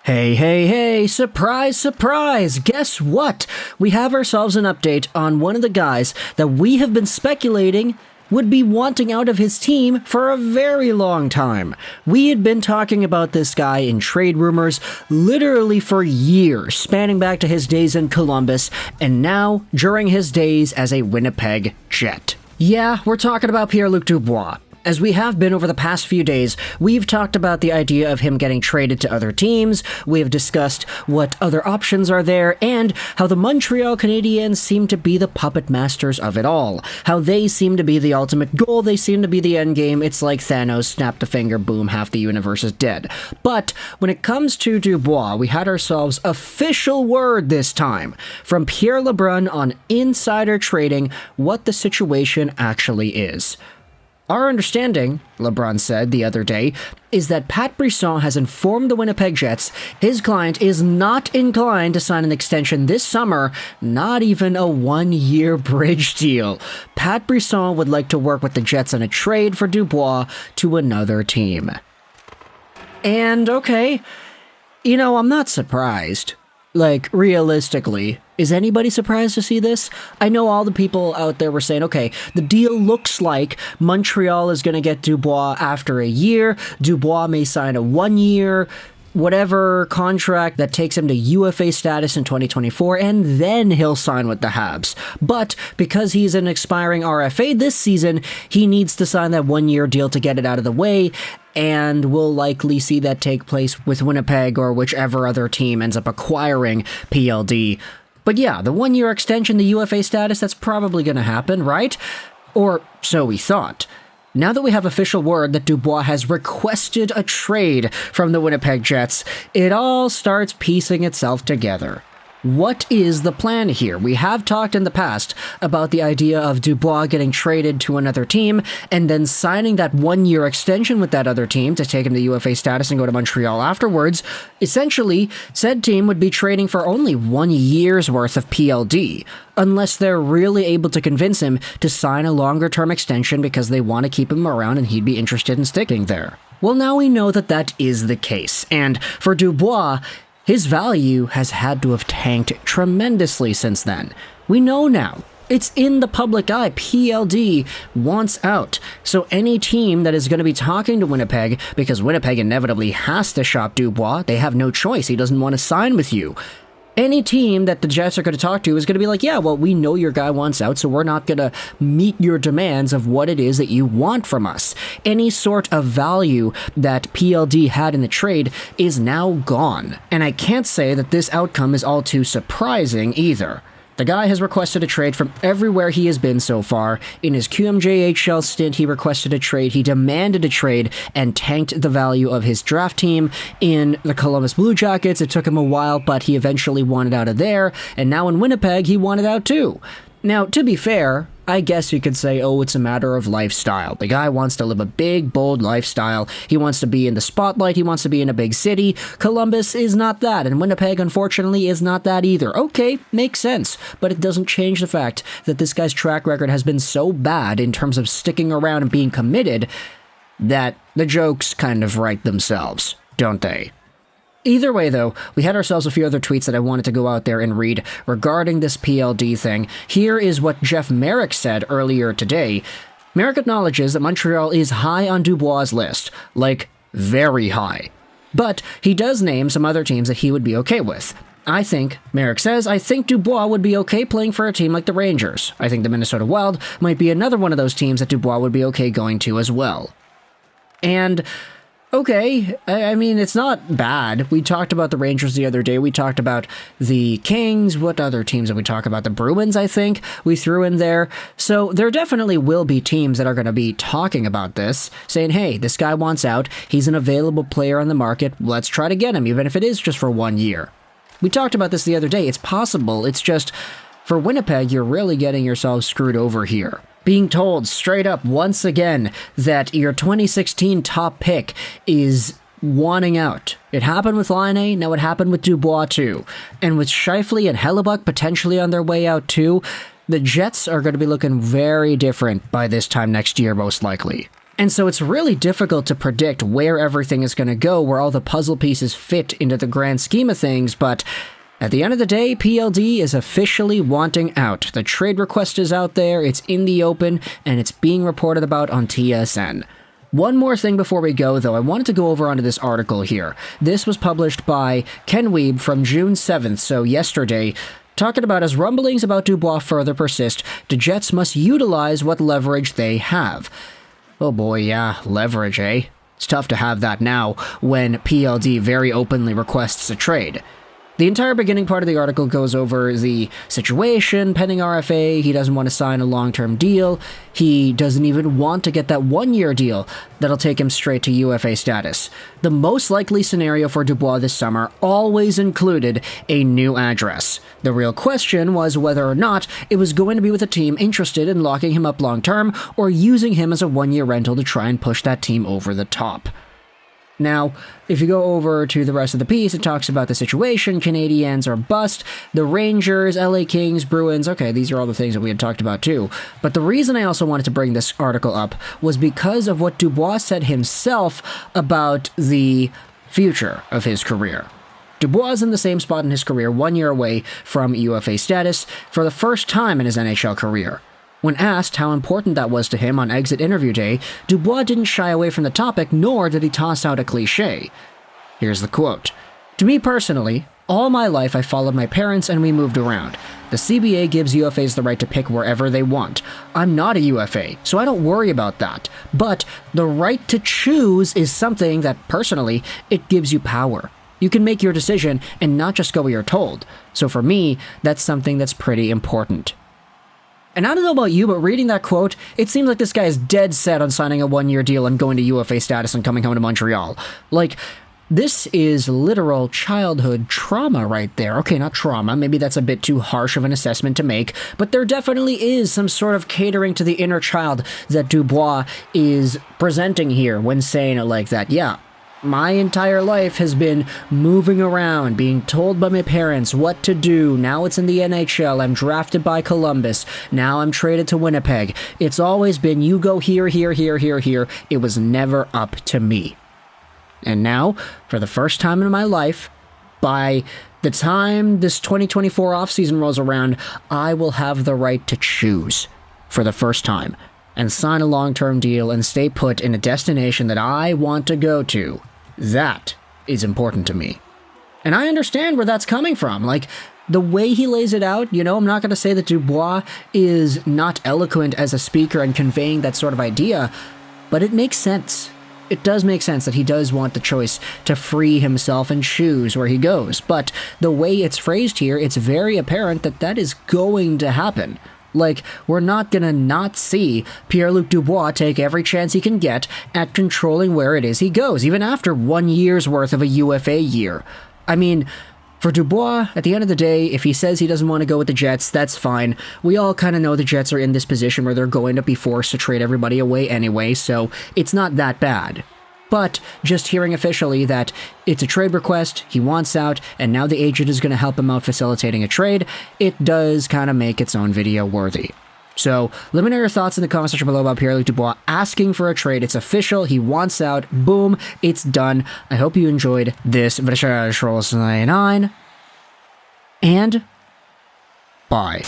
Hey, hey, hey, surprise, surprise! Guess what? We have ourselves an update on one of the guys that we have been speculating would be wanting out of his team for a very long time. We had been talking about this guy in trade rumors literally for years, spanning back to his days in Columbus, and now during his days as a Winnipeg Jet. Yeah, we're talking about Pierre-Luc Dubois. As we have been over the past few days, we've talked about the idea of him getting traded to other teams, we have discussed what other options are there, and how the Montreal Canadiens seem to be the puppet masters of it all. How they seem to be the ultimate goal, they seem to be the end game. It's like Thanos snapped a finger, boom, half the universe is dead. But when it comes to Dubois, we had ourselves official word this time from Pierre LeBrun on Insider Trading what the situation actually is. Our understanding, LeBron said the other day, is that Pat Brisson has informed the Winnipeg Jets his client is not inclined to sign an extension this summer, not even a one-year bridge deal. Pat Brisson would like to work with the Jets on a trade for Dubois to another team. And okay, I'm not surprised. Like, realistically, is anybody surprised to see this? I know all the people out there were saying, okay, the deal looks like Montreal is going to get Dubois after a year. Dubois may sign a 1-year, whatever contract that takes him to UFA status in 2024, and then he'll sign with the Habs. But because he's an expiring RFA this season, he needs to sign that 1-year deal to get it out of the way, and we'll likely see that take place with Winnipeg or whichever other team ends up acquiring PLD. But yeah, the 1-year extension, the UFA status, that's probably going to happen, right? Or so we thought. Now that we have official word that Dubois has requested a trade from the Winnipeg Jets, it all starts piecing itself together. What is the plan here? We have talked in the past about the idea of Dubois getting traded to another team and then signing that 1-year extension with that other team to take him to UFA status and go to Montreal afterwards. Essentially, said team would be trading for only 1 year's worth of PLD, unless they're really able to convince him to sign a longer-term extension because they want to keep him around and he'd be interested in sticking there. Well, now we know that that is the case, and for Dubois, his value has had to have tanked tremendously since then. We know now. It's in the public eye. PLD wants out. So any team that is going to be talking to Winnipeg, because Winnipeg inevitably has to shop Dubois, they have no choice. He doesn't want to sign with you. Any team that the Jets are going to talk to is going to be like, yeah, well, we know your guy wants out, so we're not going to meet your demands of what it is that you want from us. Any sort of value that PLD had in the trade is now gone. And I can't say that this outcome is all too surprising either. The guy has requested a trade from everywhere he has been so far. In his QMJHL stint, he requested a trade, he demanded a trade, and tanked the value of his draft team. In the Columbus Blue Jackets, it took him a while, but he eventually wanted out of there, and now in Winnipeg, he wanted out too. Now, to be fair, I guess you could say, oh, it's a matter of lifestyle. The guy wants to live a big, bold lifestyle. He wants to be in the spotlight. He wants to be in a big city. Columbus is not that, and Winnipeg, unfortunately, is not that either. Okay, makes sense, but it doesn't change the fact that this guy's track record has been so bad in terms of sticking around and being committed that the jokes kind of write themselves, don't they? Either way, though, we had ourselves a few other tweets that I wanted to go out there and read regarding this PLD thing. Here is what Jeff Merrick said earlier today. Merrick acknowledges that Montreal is high on Dubois' list, like, very high. But he does name some other teams that he would be okay with. Merrick says, I think Dubois would be okay playing for a team like the Rangers. I think the Minnesota Wild might be another one of those teams that Dubois would be okay going to as well. And okay, I mean, it's not bad. We talked about the Rangers the other day. We talked about the Kings. What other teams did we talk about? The Bruins, I think, we threw in there. So there definitely will be teams that are going to be talking about this, saying, hey, this guy wants out. He's an available player on the market. Let's try to get him, even if it is just for 1 year. We talked about this the other day. It's possible. It's just, for Winnipeg, you're really getting yourself screwed over here. Being told straight up once again that your 2016 top pick is wanting out. It happened with Laine, now it happened with Dubois too. And with Scheifele and Hellebuck potentially on their way out too, the Jets are going to be looking very different by this time next year most likely. And so it's really difficult to predict where everything is going to go, where all the puzzle pieces fit into the grand scheme of things, but at the end of the day, PLD is officially wanting out. The trade request is out there, it's in the open, and it's being reported about on TSN. One more thing before we go, though, I wanted to go over onto this article here. This was published by Ken Wiebe from June 7th, so yesterday, talking about as rumblings about Dubois further persist, the Jets must utilize what leverage they have. Oh boy, yeah, leverage, eh? It's tough to have that now when PLD very openly requests a trade. The entire beginning part of the article goes over the situation pending RFA. He doesn't want to sign a long-term deal. He doesn't even want to get that one-year deal that'll take him straight to UFA status. The most likely scenario for Dubois this summer always included a new address. The real question was whether or not it was going to be with a team interested in locking him up long-term or using him as a one-year rental to try and push that team over the top. Now, if you go over to the rest of the piece, it talks about the situation. Canadiens are bust. The Rangers, LA Kings, Bruins. Okay, these are all the things that we had talked about too. But the reason I also wanted to bring this article up was because of what Dubois said himself about the future of his career. Dubois is in the same spot in his career, 1 year away from UFA status for the first time in his NHL career. When asked how important that was to him on exit interview day, Dubois didn't shy away from the topic, nor did he toss out a cliché. Here's the quote. "To me personally, all my life I followed my parents and we moved around. The CBA gives UFAs the right to pick wherever they want. I'm not a UFA, so I don't worry about that. But the right to choose is something that, personally, it gives you power. You can make your decision and not just go where you're told. So for me, that's something that's pretty important." And I don't know about you, but reading that quote, it seems like this guy is dead set on signing a one-year deal and going to UFA status and coming home to Montreal. Like, this is literal childhood trauma right there. Okay, not trauma, maybe that's a bit too harsh of an assessment to make, but there definitely is some sort of catering to the inner child that Dubois is presenting here when saying it like that. Yeah. My entire life has been moving around, being told by my parents what to do. Now it's in the NHL. I'm drafted by Columbus. Now I'm traded to Winnipeg. It's always been you go here, here, here, here, here. It was never up to me. And now, for the first time in my life, by the time this 2024 offseason rolls around, I will have the right to choose for the first time and sign a long-term deal and stay put in a destination that I want to go to. That is important to me. And I understand where that's coming from. Like, the way he lays it out, you know, I'm not going to say that Dubois is not eloquent as a speaker and conveying that sort of idea, but it makes sense. It does make sense that he does want the choice to free himself and choose where he goes. But the way it's phrased here, it's very apparent that that is going to happen. Like, we're not gonna not see Pierre-Luc Dubois take every chance he can get at controlling where it is he goes, even after 1 year's worth of a UFA year. I mean, for Dubois, at the end of the day, if he says he doesn't want to go with the Jets, that's fine. We all kind of know the Jets are in this position where they're going to be forced to trade everybody away anyway, so it's not that bad. But just hearing officially that it's a trade request, he wants out, and now the agent is going to help him out facilitating a trade, it does kind of make its own video worthy. So let me know your thoughts in the comment section below about Pierre-Luc Dubois asking for a trade. It's official. He wants out. Boom. It's done. I hope you enjoyed this video. And bye.